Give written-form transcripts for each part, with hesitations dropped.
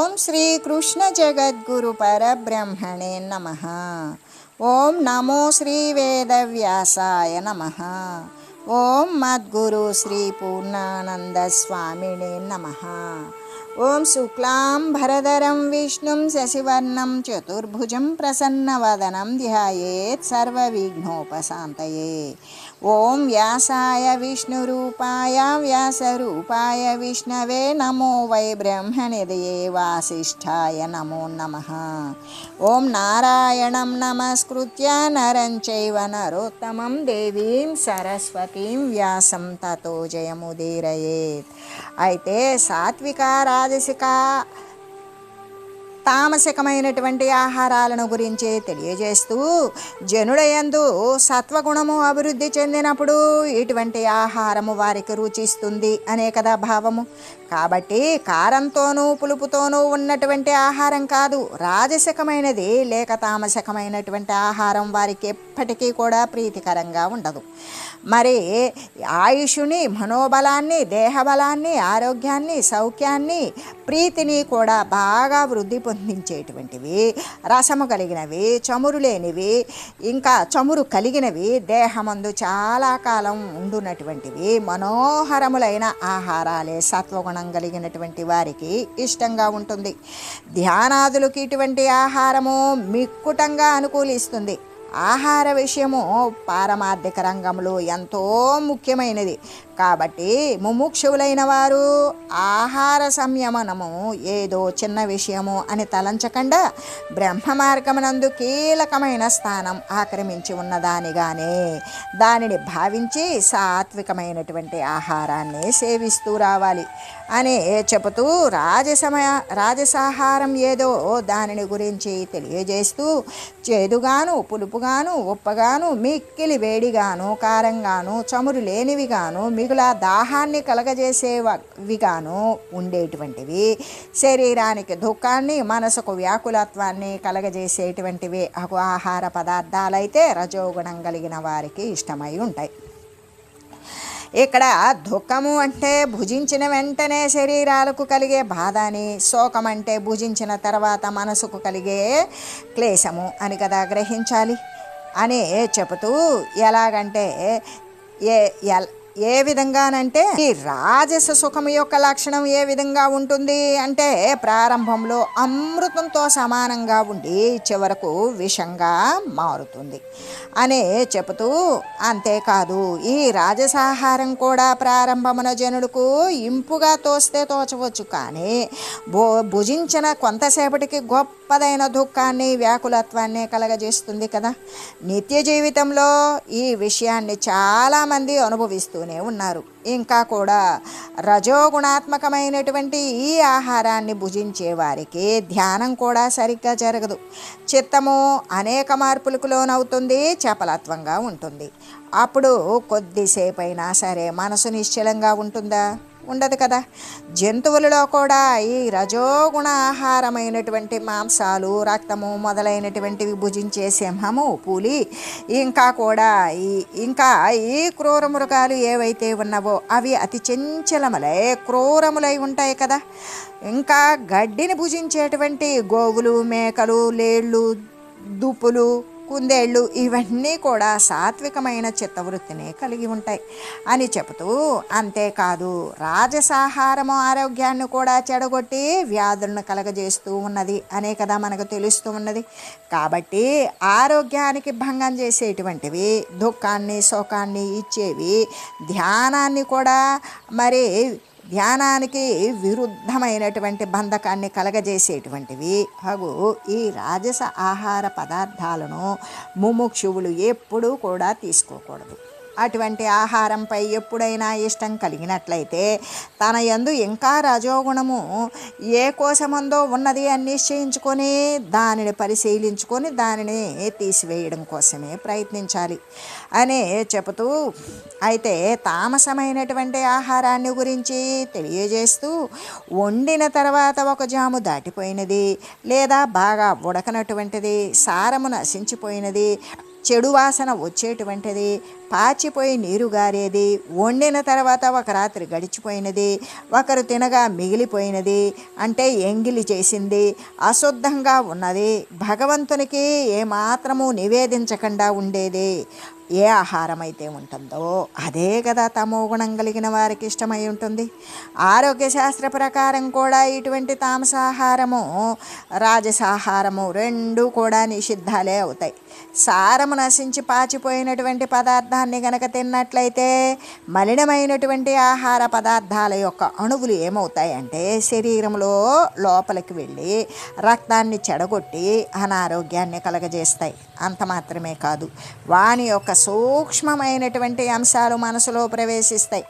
ఓం శ్రీ కృష్ణ జగద్గురు పరబ్రహ్మణే నమః. ఓం నమో శ్రీ వేదవ్యాసాయ నమః. ఓం మద్గురు శ్రీ పూర్ణానంద స్వామినే నమః. ఓం శుక్లాం భరధరం విష్ణుం శశివర్ణం చతుర్భుజం ప్రసన్నవదనం ధ్యాయేత్ సర్వవిఘ్నోపశాంతయే. ఓం వ్యాసాయ విష్ణురూపాయ వ్యాసరూపాయ విష్ణవే నమో వై బ్రహ్మనిధయే వాసిష్ఠాయ నమో నమః. ఓం నారాయణం నమస్కృత్య నరం చైవ నరోత్తమం దేవీం సరస్వతీం వ్యాసం తతో జయముదీరయేత్. అయితే సాత్విక, రాజసిక, తామసికమైనటువంటి ఆహారాలను గురించి తెలియజేస్తూ, జనులయందు సత్వగుణము అభివృద్ధి చెందినప్పుడు ఇటువంటి ఆహారము వారికి రుచిస్తుంది అనే కదా భావము. కాబట్టి కారంతోనూ పులుపుతోనూ ఉన్నటువంటి ఆహారం కాదు, రాజసికమైనది లేక తామసికమైనటువంటి ఆహారం వారికి ఎప్పటికీ కూడా ప్రీతికరంగా ఉండదు. మరి ఆయుషుని, మనోబలాన్ని, దేహబలాన్ని, ఆరోగ్యాన్ని, సౌఖ్యాన్ని, ప్రీతిని కూడా బాగా వృద్ధి పొందించేటువంటివి, రసము కలిగినవి, చమురు లేనివి, ఇంకా చమురు కలిగినవి, దేహమందు చాలా కాలం ఉండునటువంటివి మనోహరములైన ఆహారాలే సత్వగుణం కలిగినటువంటి వారికి ఇష్టంగా ఉంటుంది. ధ్యానాదులకు ఇటువంటి ఆహారము మిక్కుటంగా అనుకూలిస్తుంది. ఆహార విషయము పారమార్థిక రంగంలో ఎంతో ముఖ్యమైనది. కాబట్టి ముముక్షువులైన వారు ఆహార సంయమనము ఏదో చిన్న విషయము అని తలంచకుండా బ్రహ్మ మార్గమునందు కీలకమైన స్థానం ఆక్రమించి ఉన్నదానిగానే దానిని భావించి సాత్వికమైనటువంటి ఆహారాన్ని సేవిస్తూ రావాలి అని చెబుతూ, రాజసాహారం ఏదో దానిని గురించి తెలియజేస్తూ, చేదుగాను, పులుపుగాను, ఉప్పగాను, మిక్కిలి వేడిగాను, కారంగాను, చమురు లేనివిగాను, మిగుల దాహాన్ని కలగజేసేవిగాను ఉండేటువంటివి, శరీరానికి దుఃఖాన్ని, మనసుకు వ్యాకులత్వాన్ని కలగజేసేటువంటివి ఆహార పదార్థాలైతే రజోగుణం కలిగిన వారికి ఇష్టమై ఉంటాయి. ఇక్కడ దుఃఖము అంటే భుజించిన వెంటనే శరీరాలకు కలిగే బాధ అని, శోకం అంటే భుజించిన తర్వాత మనసుకు కలిగే క్లేశము అని కదా గ్రహించాలి అని చెబుతూ, ఎలాగంటే ఏ విధంగానంటే ఈ రాజస సుఖం యొక్క లక్షణం ఏ విధంగా ఉంటుంది అంటే, ప్రారంభంలో అమృతంతో సమానంగా ఉండి చివరకు విషంగా మారుతుంది అని చెబుతూ, అంతేకాదు ఈ రాజసాహారం కూడా ప్రారంభమున జనులకు ఇంపుగా తోస్తే తోచవచ్చు, కానీ భుజించిన కొంతసేపటికి గొప్పదైన దుఃఖాన్ని, వ్యాకులత్వాన్ని కలగజేస్తుంది కదా. నిత్య జీవితంలో ఈ విషయాన్ని చాలామంది అనుభవిస్తూనే ఉన్నారు. ఇంకా కూడా రజోగుణాత్మకమైనటువంటి ఈ ఆహారాన్ని భుజించే వారికి ధ్యానం కూడా సరిగ్గా జరగదు. చిత్తము అనేక మార్పులకు లోనవుతుంది, చపలత్వంగా ఉంటుంది. అప్పుడు కొద్దిసేపు అయినా సరే మనసు నిశ్చలంగా ఉంటుందా? ఉండదు కదా. జంతువులలో కూడా ఈ రజోగుణ ఆహారమైనటువంటి మాంసాలు, రక్తము మొదలైనటువంటివి భుజించే సింహము, పులి, ఇంకా ఈ క్రూర మృగాలు ఏవైతే ఉన్నావో అవి అతి చంచలములై క్రూరములై ఉంటాయి కదా. ఇంకా గడ్డిని భుజించేటువంటి గోవులు, మేకలు, లేళ్ళు, దుప్పులు, కుందేళ్ళు ఇవన్నీ కూడా సాత్వికమైన చిత్తవృత్తిని కలిగి ఉంటాయి అని చెబుతూ, అంతేకాదు రాజసాహారము ఆరోగ్యాన్ని కూడా చెడగొట్టి వ్యాధులను కలగజేస్తూ ఉన్నది అనే కదా మనకు తెలుస్తూ ఉన్నది. కాబట్టి ఆరోగ్యానికి భంగం చేసేటువంటివి, దుఃఖాన్ని, శోకాన్ని ఇచ్చేవి, ధ్యానాన్ని కూడా మరి ధ్యానానికి విరుద్ధమైనటువంటి బంధకాన్ని కలగజేసేటువంటివి ఈ రాజస ఆహార పదార్థాలను ముముక్షువులు ఎప్పుడూ కూడా తీసుకోకూడదు. అటువంటి ఆహారంపై ఎప్పుడైనా ఇష్టం కలిగినట్లయితే తన యందు ఇంకా రజోగుణము ఏ కోసమందో ఉన్నది అని నిశ్చయించుకొని దానిని పరిశీలించుకొని దానిని తీసివేయడం కోసమే ప్రయత్నించాలి అని చెబుతూ, అయితే తామసమైనటువంటి ఆహారాన్ని గురించి తెలియజేస్తూ, వండిన తర్వాత ఒక జాము దాటిపోయినది లేదా బాగా ఉడకనటువంటిది, సారము నశించిపోయినది, చెడు వాసన వచ్చేటువంటిది, పాచిపోయి నీరు గారేది, వండిన తర్వాత ఒక రాత్రి గడిచిపోయినది, ఒకరు తినగా మిగిలిపోయినది, అంటే ఎంగిలి చేసింది, అశుద్ధంగా ఉన్నది, భగవంతునికి ఏమాత్రము నివేదించకుండా ఉండేది ఏ ఆహారం అయితే ఉంటుందో అదే కదా తమో గుణం కలిగిన వారికి ఇష్టమై ఉంటుంది. ఆరోగ్య శాస్త్ర ప్రకారం కూడా ఇటువంటి తామసాహారము రాజసాహారము రెండూ కూడా నిషిద్ధాలే అవుతాయి. సారము నశించి పాచిపోయినటువంటి పదార్థాన్ని గనక తిన్నట్లయితే మలినమైనటువంటి ఆహార పదార్థాల యొక్క అణువులు ఏమవుతాయంటే శరీరంలో లోపలికి వెళ్ళి రక్తాన్ని చెడగొట్టి అనారోగ్యాన్ని కలగజేస్తాయి. అంత మాత్రమే కాదు, వాని యొక్క సూక్ష్మమైనటువంటి అంశాలు మనసులో ప్రవేశిస్తాయి,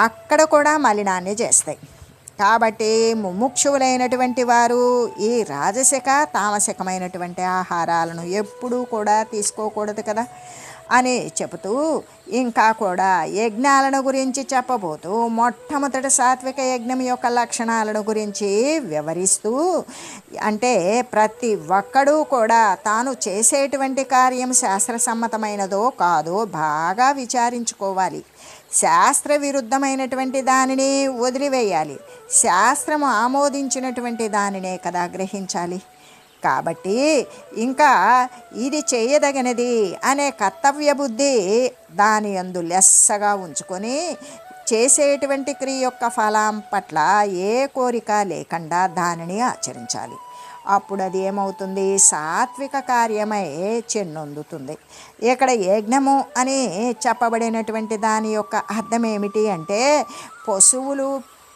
అక్కడ కూడా మలినాన్ని చేస్తాయి. కాబట్టి ముముక్షువులైనటువంటి వారు ఈ రాజసిక తామసికమైనటువంటి ఆహారాలను ఎప్పుడూ కూడా తీసుకోకూడదు కదా అని చెబుతూ, ఇంకా కూడా యజ్ఞాలను గురించి చెప్పబోతూ మొట్టమొదటి సాత్విక యజ్ఞం యొక్క లక్షణాలను గురించి వివరిస్తూ, అంటే ప్రతి ఒక్కడూ కూడా తాను చేసేటువంటి కార్యం శాస్త్రసమ్మతమైనదో కాదో బాగా విచారించుకోవాలి. శాస్త్ర విరుద్ధమైనటువంటి దానిని వదిలివేయాలి. శాస్త్రము ఆమోదించినటువంటి దానినే కదా గ్రహించాలి. కాబట్టి ఇంకా ఇది చేయదగినది అనే కర్తవ్య బుద్ధి దాని యందు లెస్సగా ఉంచుకొని చేసేటువంటి క్రియ యొక్క ఫలం పట్ల ఏ కోరిక లేకుండా దానిని ఆచరించాలి. అప్పుడు అది ఏమవుతుంది, సాత్విక కార్యమై చెన్నొందుతుంది. ఇక్కడ యజ్ఞము అని చెప్పబడినటువంటి దాని యొక్క అర్థం ఏమిటి అంటే, పశువులు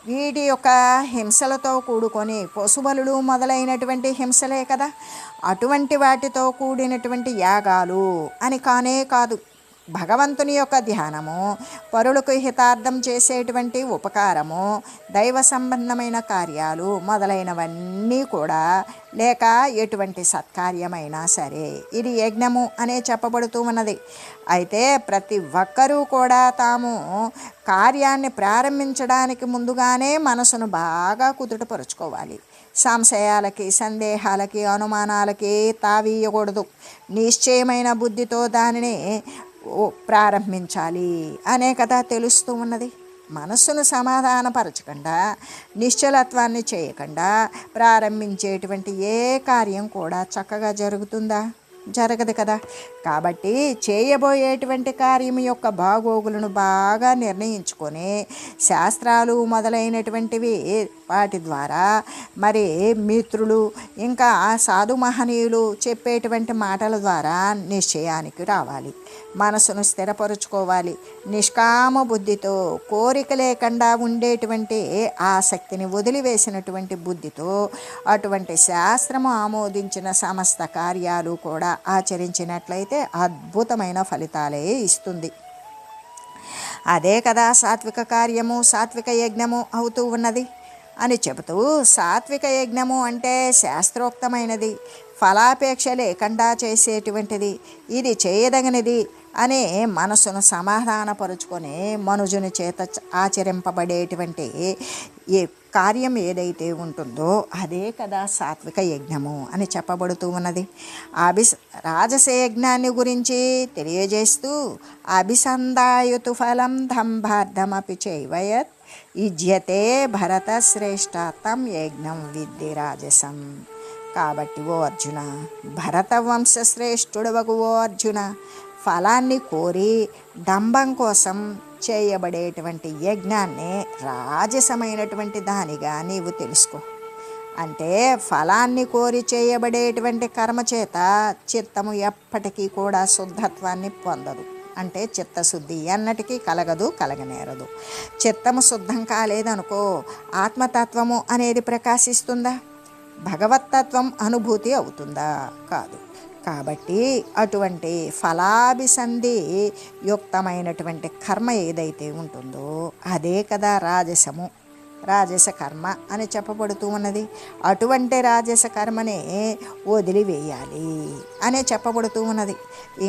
వీటి యొక్క హింసలతో కూడుకొని, పశుబలులు మొదలైనటువంటి హింసలే కదా, అటువంటి వాటితో కూడినటువంటి యాగాలు అని కానే కాదు. భగవంతుని యొక్క ధ్యానము, పరులకు హితార్థం చేసేటువంటి ఉపకారము, దైవ సంబంధమైన కార్యాలు మొదలైనవన్నీ కూడా, లేక ఎటువంటి సత్కార్యమైనా సరే ఇది యజ్ఞము అనే చెప్పబడుతూ ఉన్నది. అయితే ప్రతి ఒక్కరూ కూడా తాము కార్యాన్ని ప్రారంభించడానికి ముందుగానే మనసును బాగా కుదుటపరుచుకోవాలి. సంశయాలకి, సందేహాలకి, అనుమానాలకి తావీయకూడదు. నిశ్చయమైన బుద్ధితో దానిని ప్రారంభించాలి అనే కదా తెలుస్తూ ఉన్నది. మనస్సును సమాధానపరచకుండా, నిశ్చలత్వాన్ని చేయకుండా ప్రారంభించేటువంటి ఏ కార్యం కూడా చక్కగా జరుగుతుందా? జరగదు కదా. కాబట్టి చేయబోయేటువంటి కార్యం యొక్క బాగోగులను బాగా నిర్ణయించుకొని శాస్త్రాలు మొదలైనటువంటివి వాటి ద్వారా మరి మిత్రులు ఇంకా సాధు మహనీయులు చెప్పేటువంటి మాటల ద్వారా నిశ్చయానికి రావాలి. మనసును స్థిరపరుచుకోవాలి. నిష్కామ బుద్ధితో, కోరిక లేకుండా ఉండేటువంటి ఆసక్తిని వదిలివేసినటువంటి బుద్ధితో అటువంటి శాస్త్రము ఆమోదించిన సమస్త కార్యాలు కూడా ఆచరించినట్లయితే అద్భుతమైన ఫలితాలే ఇస్తుంది. అదే కదా సాత్విక కార్యము, సాత్విక యజ్ఞము అవుతూ ఉన్నది అని చెబుతూ, సాత్విక యజ్ఞము అంటే శాస్త్రోక్తమైనది, ఫలాపేక్ష లేకుండా చేసేటువంటిది, ఇది చేయదగినది అనే మనసును సమాధానపరుచుకొని మనుజుని చేత ఆచరింపబడేటువంటి ఏ కార్యం ఏదైతే ఉంటుందో అదే కదా సాత్విక యజ్ఞము అని చెప్పబడుతూ ఉన్నది. రాజస యజ్ఞాన్ని గురించి తెలియజేస్తూ, అభిసందాయుతు ఫలం దంభార్థమపి చైవయత్ ఇజ్యతే భరత శ్రేష్ఠ తం యజ్ఞం విద్ధి రాజసం. కాబట్టి ఓ అర్జున, భరత వంశశ్రేష్ఠుడవగు ఓ అర్జున, ఫలాన్ని కోరి డంబం కోసం చేయబడేటువంటి యజ్ఞాన్ని రాజసమైనటువంటి దానిగా నీవు తెలుసుకో. అంటే ఫలాన్ని కోరి చేయబడేటువంటి కర్మ చేత చిత్తము ఎప్పటికీ కూడా శుద్ధత్వాన్ని పొందదు. అంటే చిత్తశుద్ధి ఎన్నటికీ కలగదు, కలగనేరదు. చిత్తము శుద్ధం కాలేదనుకో ఆత్మతత్వము అనేది ప్రకాశిస్తుందా? భగవత్తత్వం అనుభూతి అవుతుందా? కాదు. కాబట్టి అటువంటి ఫలాభిసంధి యుక్తమైనటువంటి కర్మ ఏదైతే ఉంటుందో అదే కదా రాజసము. రాజస కర్మ అని చెప్పబడుతూ ఉన్నది. అటువంటి రాజస కర్మనే వదిలివేయాలి అనే చెప్పబడుతూ ఉన్నది.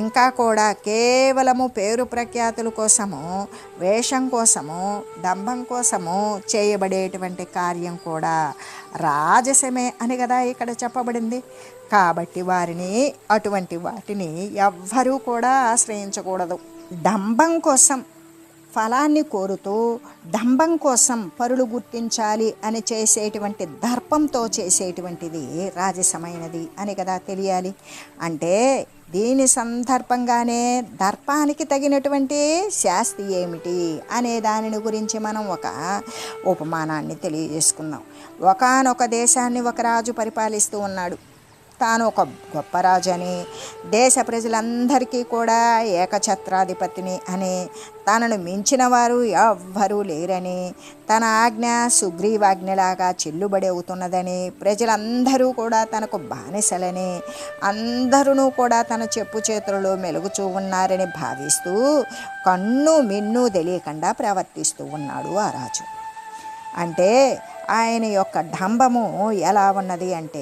ఇంకా కూడా కేవలము పేరు ప్రఖ్యాతుల కోసము, వేషం కోసము, డంబం కోసము చేయబడేటువంటి కార్యం కూడా రాజసమే అని కదా ఇక్కడ చెప్పబడింది. కాబట్టి అటువంటి వాటిని ఎవ్వరూ కూడా ఆశ్రయించకూడదు. డంబం కోసం, ఫలాన్ని కోరుతూ డంబం కోసం పరులు గుర్తించాలి అని చేసేటువంటి దర్పంతో చేసేటువంటిది రాజసమైనది అని కదా తెలియాలి. అంటే దీని సందర్భంగానే దర్పానికి తగినటువంటి శాస్తి ఏమిటి అనే దానిని గురించి మనం ఒక ఉపమానాన్ని తెలియజేసుకుందాం. ఒకానొక దేశాన్ని ఒక రాజు పరిపాలిస్తూ ఉన్నాడు. తాను ఒక గొప్ప రాజు అని, దేశ ప్రజలందరికీ కూడా ఏకఛత్రాధిపతిని అని, తనను మించిన వారు ఎవ్వరూ లేరని, తన ఆజ్ఞ సుగ్రీవాజ్ఞలాగా చెల్లుబడి అవుతున్నదని, ప్రజలందరూ కూడా తనకు బానిసలని, అందరూ కూడా తన చెప్పు చేతులలో మెలుగుచూ ఉన్నారని భావిస్తూ కన్ను మిన్ను తెలియకుండా ప్రవర్తిస్తూ ఉన్నాడు ఆ రాజు. అంటే ఆయన యొక్క డంబము ఎలా ఉన్నది అంటే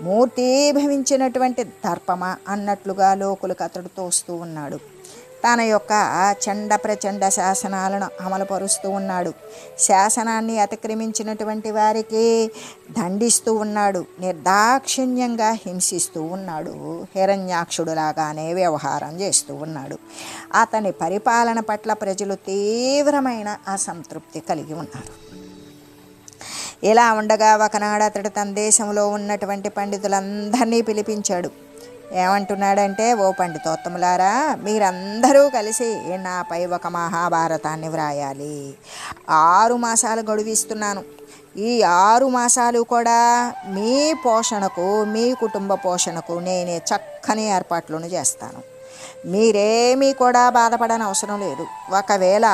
మూర్తీభవించినటువంటి దర్పమ అన్నట్లుగా లోకులకు అతడు తోస్తూ ఉన్నాడు. తన యొక్క చండ ప్రచండ శాసనాలను అమలుపరుస్తూ ఉన్నాడు. శాసనాన్ని అతిక్రమించినటువంటి వారికి దండిస్తూ ఉన్నాడు. నిర్దాక్షిణ్యంగా హింసిస్తూ ఉన్నాడు. హిరణ్యాక్షుడులాగానే వ్యవహారం చేస్తూ ఉన్నాడు. అతని పరిపాలన పట్ల ప్రజలు తీవ్రమైన అసంతృప్తి కలిగి ఉన్నారు. ఇలా ఉండగా ఒకనాడు అతడు తన దేశంలో ఉన్నటువంటి పండితులందరినీ పిలిపించాడు. ఏమంటున్నాడంటే, ఓ పండితోత్తములారా, మీరందరూ కలిసి నాపై ఒక మహాభారతాన్ని వ్రాయాలి. 6 మాసాలు గడువిస్తున్నాను. ఈ 6 మాసాలు కూడా మీ పోషణకు, మీ కుటుంబ పోషణకు నేనే చక్కని ఏర్పాట్లను చేస్తాను. మీరేమీ కూడా బాధపడని అవసరం లేదు. ఒకవేళ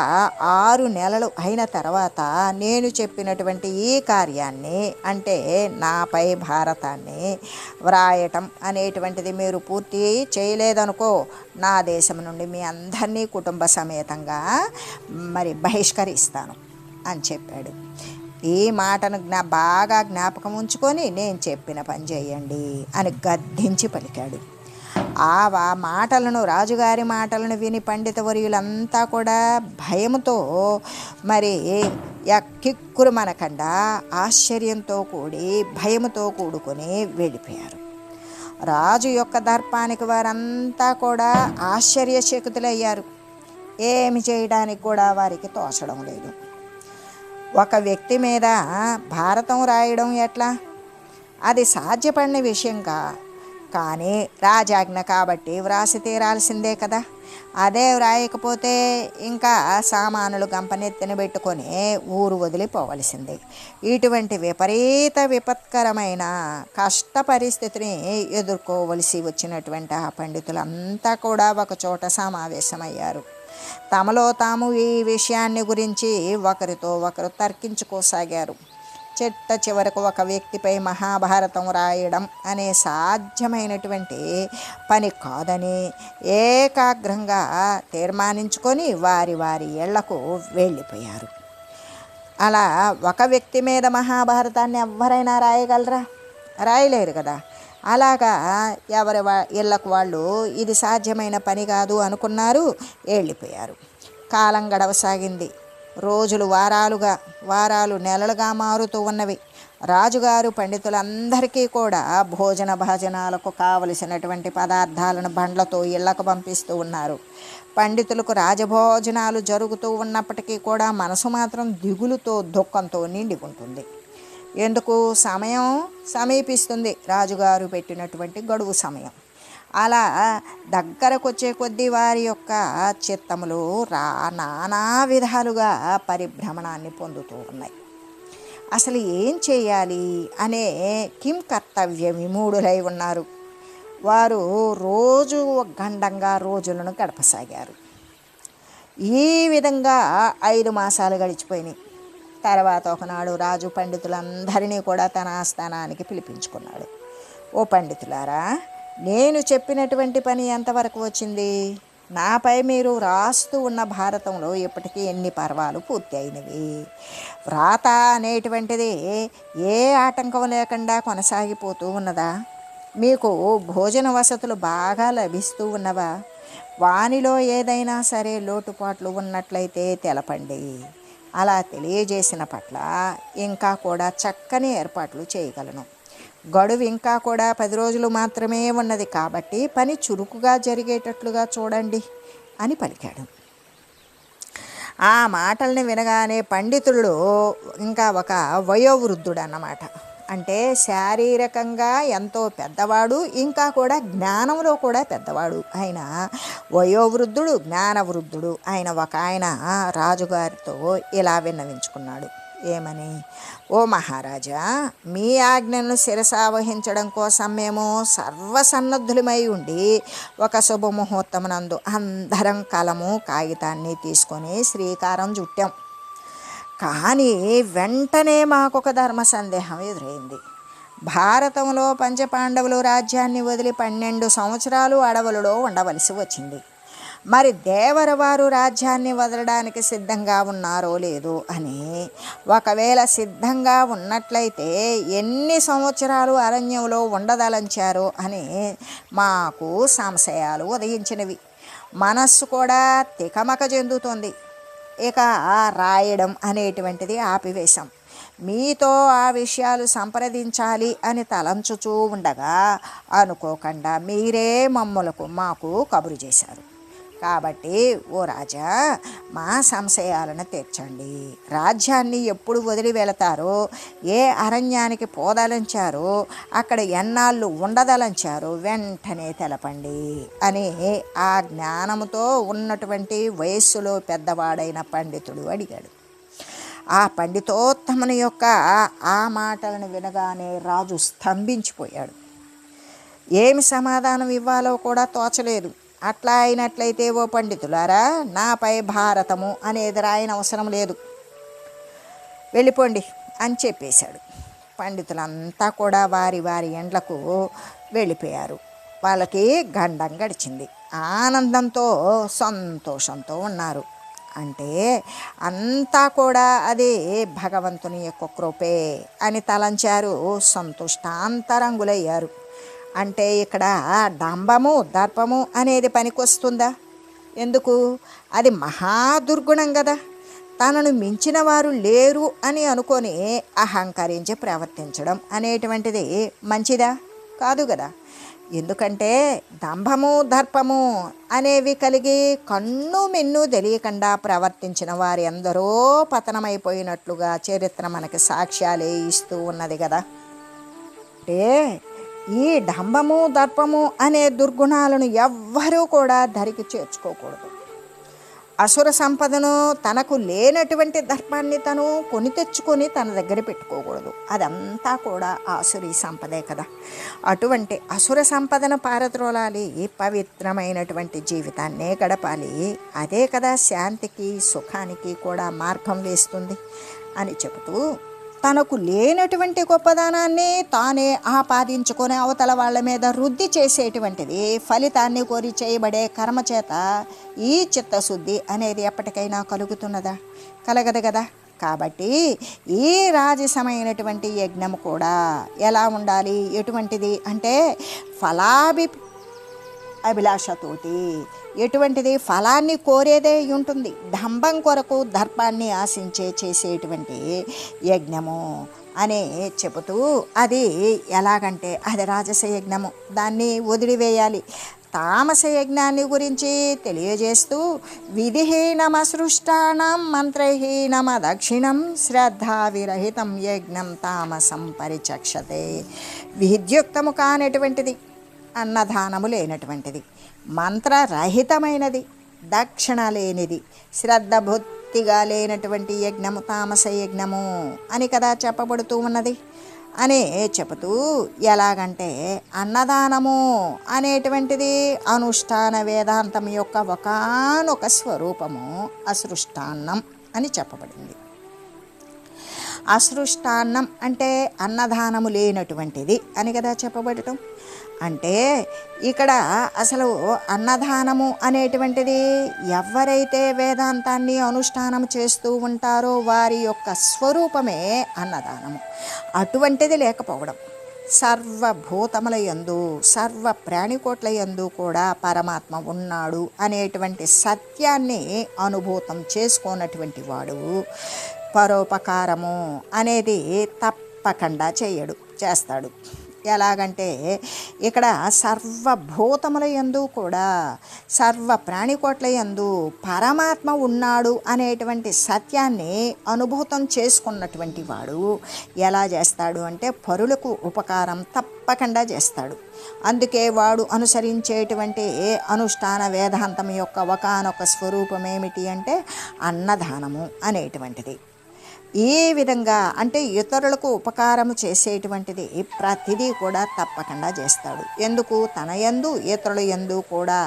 6 నెలలు అయిన తర్వాత నేను చెప్పినటువంటి ఈ కార్యాన్ని, అంటే నాపై భారతాన్ని వ్రాయటం అనేటువంటిది మీరు పూర్తి చేయలేదనుకో, నా దేశం నుండి మీ అందరినీ కుటుంబ సమేతంగా బహిష్కరిస్తాను అని చెప్పాడు. ఈ మాటను బాగా జ్ఞాపకం ఉంచుకొని నేను చెప్పిన పని చేయండి అని గద్దించి పలికాడు. ఆ మాటలను, రాజుగారి మాటలను విని పండితవర్యులంతా కూడా భయంతో కిక్కురు మనకుండా ఆశ్చర్యంతో కూడి భయముతో కూడుకొని వెళ్ళిపోయారు. రాజు యొక్క దర్పానికి వారంతా కూడా ఆశ్చర్యచకితులయ్యారు. ఏమి చేయడానికి కూడా వారికి తోచడం లేదు. ఒక వ్యక్తి మీద భారతం రాయడం ఎట్లా? అది సాధ్యపడిన విషయంగా, కానీ రాజాజ్ఞ కాబట్టి వ్రాసి తీరాల్సిందే కదా. అదే వ్రాయకపోతే ఇంకా సామానులు గంపనెత్తిన పెట్టుకొని ఊరు వదిలిపోవలసిందే. ఇటువంటి విపత్కరమైన కష్ట పరిస్థితిని ఎదుర్కోవలసి వచ్చినటువంటి ఆ పండితులంతా కూడా ఒకచోట సమావేశమయ్యారు. తమలో తాము ఈ విషయాన్ని గురించి ఒకరితో ఒకరు తర్కించుకోసాగారు. చివరకు ఒక వ్యక్తిపై మహాభారతం రాయడం అనే సాధ్యమైనటువంటి పని కాదని ఏకాగ్రంగా తీర్మానించుకొని వారి వారి ఇళ్లకు వెళ్ళిపోయారు. అలా ఒక వ్యక్తి మీద మహాభారతాన్ని ఎవరైనా రాయగలరా? రాయలేరు కదా. అలాగా ఎవరి ఇళ్లకు వాళ్ళు ఇది సాధ్యమైన పని కాదు అనుకున్నారు, వెళ్ళిపోయారు. కాలం గడవసాగింది. రోజులు వారాలు నెలలుగా మారుతూ ఉన్నవి. రాజుగారు పండితులందరికీ కూడా భోజనాలకు కావలసినటువంటి పదార్థాలను బండ్లతో ఇళ్లకు పంపిస్తూ ఉన్నారు. పండితులకు రాజభోజనాలు జరుగుతూ ఉన్నప్పటికీ కూడా మనసు మాత్రం దిగులుతో, దుఃఖంతో నిండి ఉంటుంది. ఎందుకు? సమయం సమీపిస్తుంది, రాజుగారు పెట్టినటువంటి గడువు సమయం. అలా దగ్గరకు వచ్చే కొద్దీ వారి యొక్క చిత్తములు నానా విధాలుగా పరిభ్రమణాన్ని పొందుతూ ఉన్నాయి. అసలు ఏం చేయాలి అనే కిం కర్తవ్య విమూఢులై ఉన్నారు. వారు రోజు గండంగా రోజులను గడపసాగారు. ఈ విధంగా 5 మాసాలు గడిచిపోయినాయి. తర్వాత ఒకనాడు రాజు పండితులందరినీ కూడా తన ఆస్థానానికి పిలిపించుకున్నాడు. ఓ పండితులారా, నేను చెప్పినటువంటి పని ఎంతవరకు వచ్చింది? నాపై మీరు రాస్తూ ఉన్న భారతంలో ఇప్పటికీ ఎన్ని పర్వాలు పూర్తి అయినవి. వ్రాత అనేటువంటిది ఏ ఆటంకం లేకుండా కొనసాగిపోతూ ఉన్నదా? మీకు భోజన వసతులు బాగా లభిస్తూ ఉన్నవా? వానిలో ఏదైనా సరే లోటుపాట్లు ఉన్నట్లయితే తెలపండి. అలా తెలియజేసిన పట్ల ఇంకా కూడా చక్కని ఏర్పాట్లు చేయగలను. గడువు ఇంకా కూడా 10 రోజులు మాత్రమే ఉన్నది కాబట్టి పని చురుకుగా జరిగేటట్లుగా చూడండి అని పలికాడు. ఆ మాటల్ని వినగానే పండితుడు ఇంకా ఒక వయోవృద్ధుడు అన్నమాట. అంటే శారీరకంగా ఎంతో పెద్దవాడు, ఇంకా కూడా జ్ఞానంలో కూడా పెద్దవాడు. ఆయన వయోవృద్ధుడు, జ్ఞానవృద్ధుడు ఆయన ఆయన రాజుగారితో ఇలా విన్నవించుకున్నాడు. ఏమని? ఓ మహారాజా, మీ ఆజ్ఞను శిరసావహించడం కోసం మేము సర్వసన్నద్ధులమై ఉండి ఒక శుభముహూర్తమునందు అందరం కలము కాగితాన్ని తీసుకొని శ్రీకారం చుట్టాం. కానీ వెంటనే మాకొక ధర్మ సందేహం ఎదురైంది. భారతంలో పంచపాండవులు రాజ్యాన్ని వదిలి 12 సంవత్సరాలు అడవులలో ఉండవలసి వచ్చింది. మరి దేవరవారు రాజ్యాన్ని వదలడానికి సిద్ధంగా ఉన్నారో లేదో అని, ఒకవేళ సిద్ధంగా ఉన్నట్లయితే ఎన్ని సంవత్సరాలు అరణ్యంలో ఉండదలంచారో అని మాకు సంశయాలు ఉదయించినవి. మనస్సు కూడా తికమక చెందుతోంది. ఇక రాయడం అనేటువంటిది ఆపివేశాం. మీతో ఆ విషయాలు సంప్రదించాలి అని తలంచుచూ ఉండగా అనుకోకుండా మీరే మాకు కబురు చేశారు. కాబట్టి ఓ రాజా, మా సంశయాలను తీర్చండి. రాజ్యాన్ని ఎప్పుడు వదిలి వెళతారో, ఏ అరణ్యానికి పోదలంచారో, అక్కడ ఎన్నాళ్ళు ఉండదలంచారో వెంటనే తెలపండి అని ఆ జ్ఞానముతో ఉన్నటువంటి వయస్సులో పెద్దవాడైన పండితుడు అడిగాడు. ఆ పండితోత్తముని యొక్క ఆ మాటలను వినగానే రాజు స్తంభించిపోయాడు. ఏమి సమాధానం ఇవ్వాలో కూడా తోచలేదు. అట్లా అయినట్లయితే ఓ పండితులారా, నాపై భారతము అనేది రాయన అవసరం లేదు, వెళ్ళిపోండి అని చెప్పేశాడు. పండితులంతా కూడా వారి వారి ఎండ్లకు వెళ్ళిపోయారు. వాళ్ళకి గండం గడిచింది. ఆనందంతో సంతోషంతో ఉన్నారు. అంటే అంతా కూడా అది భగవంతుని యొక్క కృపే అని తలంచారు, సంతుష్టాంతరంగులయ్యారు. అంటే ఇక్కడ డంబము దర్పము అనేది పనికొస్తుందా? ఎందుకు? అది మహాదుర్గుణం కదా. తనను మించిన వారు లేరు అని అనుకొని అహంకరించి ప్రవర్తించడం అనేటువంటిది మంచిదా? కాదు కదా. ఎందుకంటే దంభము దర్పము అనేవి కలిగి కన్ను మిన్ను తెలియకుండా ప్రవర్తించిన వారి ఎందరో పతనమైపోయినట్లుగా చరిత్ర మనకి సాక్ష్యాలే ఇస్తూ ఉన్నది కదా. అంటే ఈ డంబము దర్పము అనే దుర్గుణాలను ఎవ్వరూ కూడా ధరికి చేర్చుకోకూడదు. అసుర సంపదను, తనకు లేనటువంటి దర్పాన్ని తను కొని తెచ్చుకొని తన దగ్గర పెట్టుకోకూడదు. అదంతా కూడా ఆసురీ సంపదే కదా. అటువంటి అసుర సంపదను పారద్రోలాలి, పవిత్రమైనటువంటి జీవితాన్నే గడపాలి. అదే కదా శాంతికి సుఖానికి కూడా మార్గం వేస్తుంది అని చెబుతూ, తనకు లేనటువంటి గొప్పదనాన్ని తానే ఆపాదించుకొని అవతల వాళ్ళ మీద వృద్ధి చేసేటువంటిది ఫలితాన్ని కోరి చేయబడే కర్మ చేత ఈ చిత్తశుద్ధి అనేది ఎప్పటికైనా కలుగుతున్నదా? కలగదు కదా. కాబట్టి ఈ రాజసమైనటువంటి యజ్ఞం కూడా ఎలా ఉండాలి, ఎటువంటిది అంటే అభిలాషతోటి, ఎటువంటిది ఫలాన్ని కోరేదే ఉంటుంది. డంబం కొరకు దర్పాన్ని ఆశించే చేసేటువంటి యజ్ఞము అని చెబుతూ, అది ఎలాగంటే అది రాజస యజ్ఞము, దాన్ని వదిలివేయాలి. తామస యజ్ఞాన్ని గురించి తెలియజేస్తూ, విధిహీనమసృష్టానం మంత్రహీనమదక్షిణం శ్రద్ధావిరహితం యజ్ఞం తామసం పరిచక్షతే. విద్యుక్తము కానటువంటిది, అన్నదానము లేనటువంటిది, మంత్రరహితమైనది, దక్షిణ లేనిది, శ్రద్ధ భక్తిగా లేనటువంటి యజ్ఞము తామస యజ్ఞము అని కదా చెప్పబడుతూ ఉన్నది అని చెబుతూ, ఎలాగంటే అన్నదానము అనేటువంటిది అనుష్ఠాన వేదాంతం యొక్క ఒకానొక స్వరూపము అసృష్టాన్నం అని చెప్పబడింది. అసృష్టాన్నం అంటే అన్నదానము లేనటువంటిది అని కదా చెప్పబడటం. అంటే ఇక్కడ అసలు అన్నదానము అనేటువంటిది ఎవరైతే వేదాంతాన్ని అనుష్ఠానం చేస్తూ ఉంటారో వారి యొక్క స్వరూపమే అన్నదానము. అటువంటిది లేకపోవడం, సర్వభూతముల యందు సర్వ ప్రాణికోట్ల యందు కూడా పరమాత్మ ఉన్నాడు అనేటువంటి సత్యాన్ని అనుభూతం చేసుకున్నటువంటి వాడు పరోపకారము అనేది తప్పకుండా చేస్తాడు. ఎలాగంటే ఇక్కడ సర్వభూతముల యందు కూడా సర్వ ప్రాణికోట్ల యందు పరమాత్మ ఉన్నాడు అనేటువంటి సత్యాన్ని అనుభూతం చేసుకున్నటువంటి వాడు ఎలా చేస్తాడు అంటే పరులకు ఉపకారం తప్పకుండా చేస్తాడు. అందుకే వాడు అనుసరించేటువంటి అనుష్ఠాన వేదాంతం యొక్క ఒకానొక స్వరూపం ఏమిటి అంటే అన్నదానము అనేటువంటిది. ఈ విధంగా అంటే ఇతరులకు ఉపకారము చేసేటువంటిది ప్రతిదీ కూడా తప్పకుండా చేస్తాడు. ఎందుకు? తన యందు ఇతరుల యందు కూడా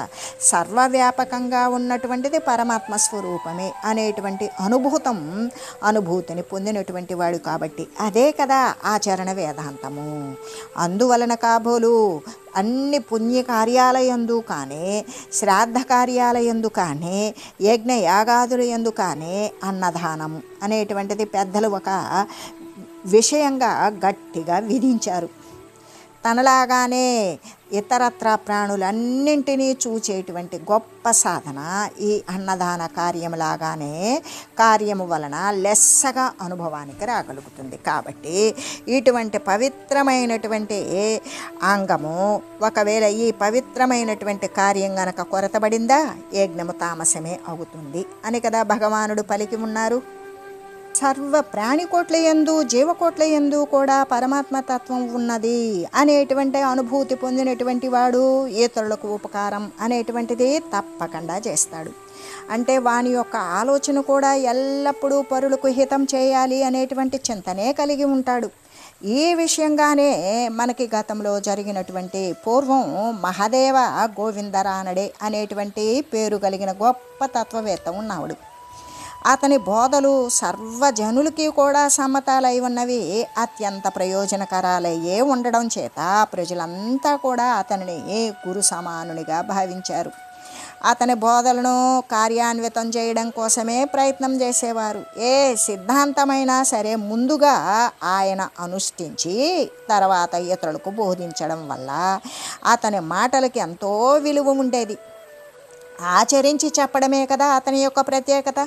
సర్వవ్యాపకంగా ఉన్నటువంటిది పరమాత్మ స్వరూపమే అనేటువంటి అనుభూతిని పొందినటువంటి వాడు కాబట్టి అదే కదా ఆచరణ వేదాంతము. అందువలన కాబోలు అన్ని పుణ్యకార్యాలయందు కానీ శ్రాద్ధ కార్యాలయందు కానీ యజ్ఞయాగాదులయందు కానీ అన్నదానము అనేటువంటిది పెద్దలు ఒక విషయంగా గట్టిగా విధించారు. తనలాగానే ఇతరత్ర ప్రాణులన్నింటినీ చూచేటువంటి గొప్ప సాధన ఈ అన్నదాన కార్యములాగానే కార్యము వలన లెస్సగా అనుభవానికి రాగలుగుతుంది. కాబట్టి ఇటువంటి పవిత్రమైనటువంటి అంగము ఒకవేళ ఈ పవిత్రమైనటువంటి కార్యం గనక కొరతబడిందా యజ్ఞము తామసమే అవుతుంది అని కదా భగవానుడు పలికి ఉన్నారు. సర్వ ప్రాణికోట్ల యందు జీవకోట్ల యందు కూడా పరమాత్మతత్వం ఉన్నది అనేటువంటి అనుభూతి పొందినటువంటి వాడు ఇతరులకు ఉపకారం అనేటువంటిది తప్పకుండా చేస్తాడు. అంటే వాని యొక్క ఆలోచన కూడా ఎల్లప్పుడూ పరులకు హితం చేయాలి అనేటువంటి చింతనే కలిగి ఉంటాడు. ఈ విషయంగానే మనకి గతంలో జరిగినటువంటి పూర్వం మహాదేవ గోవిందరానడే అనేటువంటి పేరు కలిగిన గొప్ప తత్వవేత్త ఉన్నాడు. అతని బోధలు సర్వజనులకి కూడా సమ్మతాలై ఉన్నవి, అత్యంత ప్రయోజనకరాలయ్యే ఉండడం చేత ప్రజలంతా కూడా అతనిని గురు సమానునిగా భావించారు. అతని బోధలను కార్యాన్వితం చేయడం కోసమే ప్రయత్నం చేసేవారు. ఏ సిద్ధాంతమైనా సరే ముందుగా ఆయన అనుష్ఠించి తర్వాత ఇతరులకు బోధించడం వల్ల అతని మాటలకి ఎంతో విలువ ఉండేది. ఆచరించి చెప్పడమే కదా అతని యొక్క ప్రత్యేకత.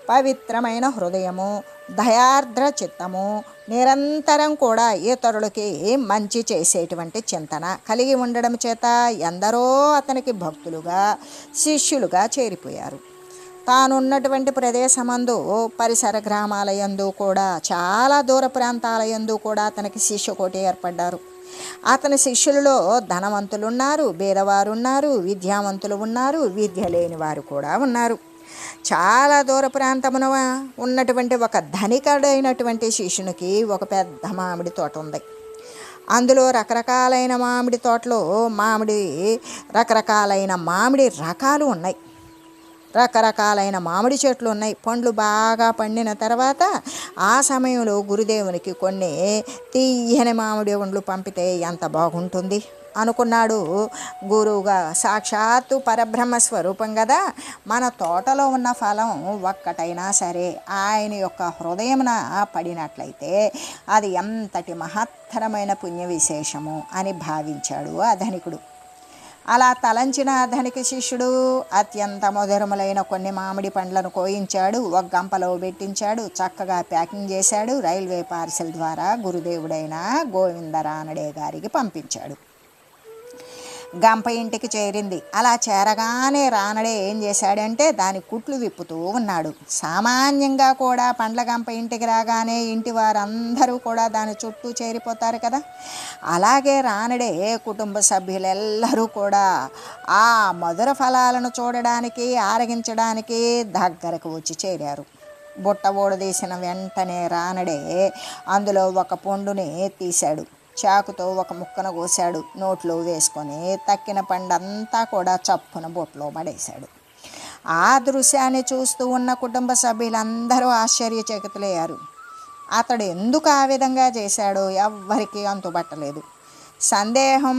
పవిత్రమైన హృదయము, దయార్ద్ర చిత్తము, నిరంతరం కూడా ఇతరులకి మంచి చేసేటువంటి చింతన కలిగి ఉండడం చేత ఎందరో అతనికి భక్తులుగా శిష్యులుగా చేరిపోయారు. తానున్నటువంటి ప్రదేశమందు పరిసర గ్రామాల యందు కూడా చాలా దూర ప్రాంతాల యందు కూడా అతనికి శిష్యకోటి ఏర్పడ్డారు. అతని శిష్యులలో ధనవంతులు ఉన్నారు, బీదవారు ఉన్నారు, విద్యావంతులు ఉన్నారు, విద్య లేని వారు కూడా ఉన్నారు. చాలా దూర ప్రాంతమున ఉన్నటువంటి ఒక ధనికుడైనటువంటి శిష్యునికి ఒక పెద్ద మామిడి తోట ఉంది. అందులో రకరకాలైన మామిడి తోటలో రకరకాలైన మామిడి రకాలు ఉన్నాయి. రకరకాలైన మామిడి చెట్లు ఉన్నాయి. పండ్లు బాగా పండిన తర్వాత ఆ సమయంలో గురుదేవునికి కొన్ని తీయని మామిడి పండ్లు పంపితే ఎంత బాగుంటుంది అనుకున్నాడు. గురువుగా సాక్షాత్తు పరబ్రహ్మ స్వరూపం కదా, మన తోటలో ఉన్న ఫలం ఒక్కటైనా సరే ఆయన యొక్క హృదయమున పడినట్లయితే అది ఎంతటి మహత్తరమైన పుణ్య విశేషము అని భావించాడు ఆ ధనికుడు. అలా తలంచిన ధనిక శిష్యుడు అత్యంత మధురములైన కొన్ని మామిడి పండ్లను కోయించాడు, ఒక గంపలో పెట్టించాడు, చక్కగా ప్యాకింగ్ చేశాడు, రైల్వే పార్సెల్ ద్వారా గురుదేవుడైన గోవిందరానడే గారికి పంపించాడు. గంప ఇంటికి చేరింది. అలా చేరగానే రానడే ఏం చేశాడంటే దాని కుట్లు విప్పుతూ ఉన్నాడు. సామాన్యంగా కూడా పండ్ల గంప ఇంటికి రాగానే ఇంటి వారందరూ కూడా దాని చుట్టూ చేరిపోతారు కదా. అలాగే రానడే కుటుంబ సభ్యులెల్లరూ కూడా ఆ మధుర ఫలాలను చూడడానికి ఆరగించడానికి దగ్గరకు వచ్చి చేరారు. బుట్ట ఊడదీసిన వెంటనే రానడే అందులో ఒక పండుని తీశాడు. చాకుతో ఒక ముక్కను కోసాడు, నోట్లో వేసుకొని తక్కిన పండంతా కూడా చప్పున బొట్లో పడేశాడు. ఆ దృశ్యాన్ని చూస్తూ ఉన్న కుటుంబ సభ్యులందరూ ఆశ్చర్యచకితులయ్యారు. అతడు ఎందుకు ఆ విధంగా చేశాడో ఎవ్వరికీ అంతుబట్టలేదు. సందేహం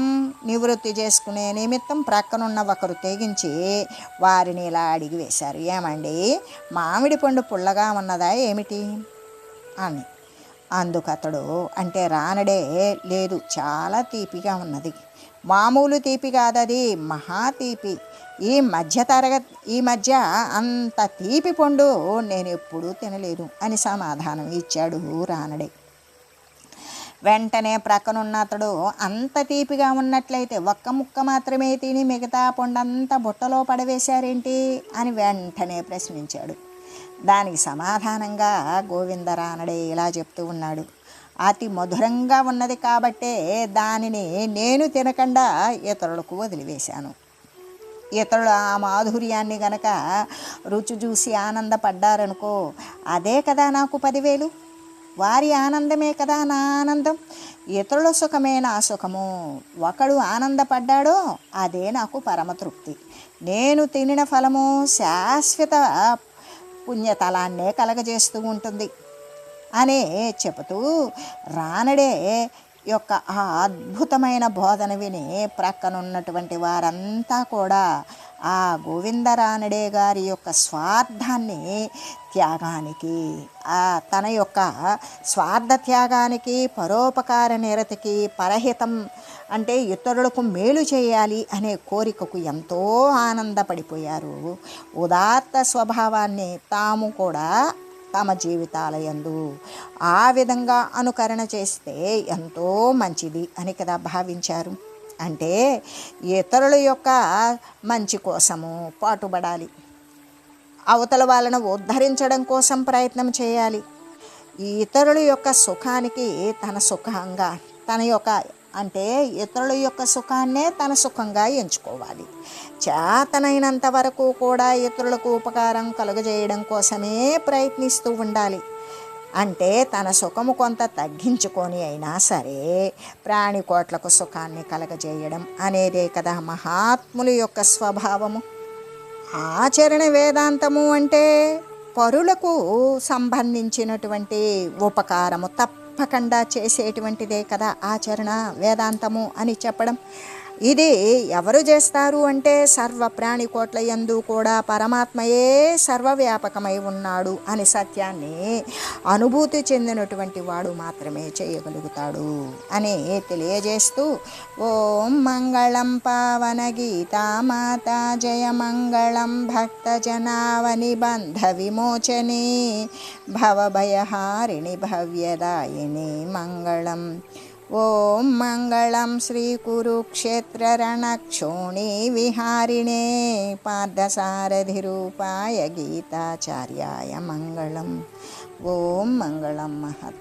నివృత్తి చేసుకునే నిమిత్తం ప్రక్కనున్న ఒకరు తెగించి వారిని ఇలా అడిగి వేశారు, ఏమండి, మామిడి పండు పుల్లగా ఉన్నదా ఏమిటి అని. అందుకతడు అంటే రానడే, లేదు, చాలా తీపిగా ఉన్నది, మామూలు తీపి కాదది, మహా తీపి, ఈ మధ్య అంత తీపి పండు నేను ఎప్పుడూ తినలేదు అని సమాధానం ఇచ్చాడు రానడే. వెంటనే ప్రక్కనున్న అతడు, అంత తీపిగా ఉన్నట్లయితే ఒక్క ముక్క మాత్రమే తిని మిగతా పండంతా బుట్టలో పడవేశారేంటి అని వెంటనే ప్రశ్నించాడు. దానికి సమాధానంగా గోవిందరానడే ఇలా చెప్తూ ఉన్నాడు, అతి మధురంగా ఉన్నది కాబట్టే దానిని నేను తినకుండా ఇతరులకు వదిలివేశాను. ఇతరులు ఆ మాధుర్యాన్ని గనక రుచి చూసి ఆనందపడ్డారనుకో, అదే కదా నాకు 10,000. వారి ఆనందమే కదా నా ఆనందం. ఇతరుల సుఖమే నా సుఖము. ఒకడు ఆనందపడ్డాడో అదే నాకు పరమతృప్తి. నేను తినిన ఫలము శాశ్వత పుణ్యతలాన్నే కలగజేస్తూ ఉంటుంది అని చెబుతూ రానడే యొక్క ఆ అద్భుతమైన బోధన విని ప్రక్కనున్నటువంటి వారంతా కూడా ఆ గోవిందరానడే గారి యొక్క స్వార్థాన్ని, త్యాగానికి, తన యొక్క స్వార్థ త్యాగానికి, పరోపకార నిరతికి, పరహితం అంటే ఇతరులకు మేలు చేయాలి అనే కోరికకు ఎంతో ఆనందపడిపోయారు. ఉదాత్త స్వభావాన్ని తాము కూడా తమ జీవితాల యందు ఆ విధంగా అనుకరణ చేస్తే ఎంతో మంచిది అని కదా భావించారు. అంటే ఇతరుల యొక్క మంచి కోసము పాటుపడాలి, అవతల వాళ్ళను ఉద్ధరించడం కోసం ప్రయత్నం చేయాలి. ఈ ఇతరుల యొక్క సుఖానికి తన సుఖంగా, తన యొక్క అంటే ఇతరుల యొక్క సుఖాన్నే తన సుఖంగా ఎంచుకోవాలి. చేతనైనంత వరకు కూడా ఇతరులకు ఉపకారం కలుగజేయడం కోసమే ప్రయత్నిస్తూ ఉండాలి. అంటే తన సుఖము కొంత తగ్గించుకొని అయినా సరే ప్రాణికోట్లకు సుఖాన్ని కలగజేయడం అనేదే కదా మహాత్ముల యొక్క స్వభావము. ఆచరణ వేదాంతము అంటే పరులకు సంబంధించినటువంటి ఉపకారము తప్పకుండా చేసేటువంటిదే కదా ఆచరణ వేదాంతము అని చెప్పడం. ఇది ఎవరు చేస్తారు అంటే సర్వ ప్రాణికోట్ల యందు కూడా పరమాత్మయే సర్వవ్యాపకమై ఉన్నాడు అని సత్యాన్ని అనుభూతి చెందినటువంటి వాడు మాత్రమే చేయగలుగుతాడు అని తెలియజేస్తూ, ఓం మంగళం పావన గీతామాత, జయ మంగళం భక్తజనావని బంధ విమోచనే, భవభయహారిణి భవ్యదాయిని మంగళం. ఓం మంగళం శ్రీ కురుక్షేత్ర రణక్షోణి విహారిణే, పార్థసారథి రూపాయ గీతాచార్యాయ మంగళం. ఓం మంగళం మహత్.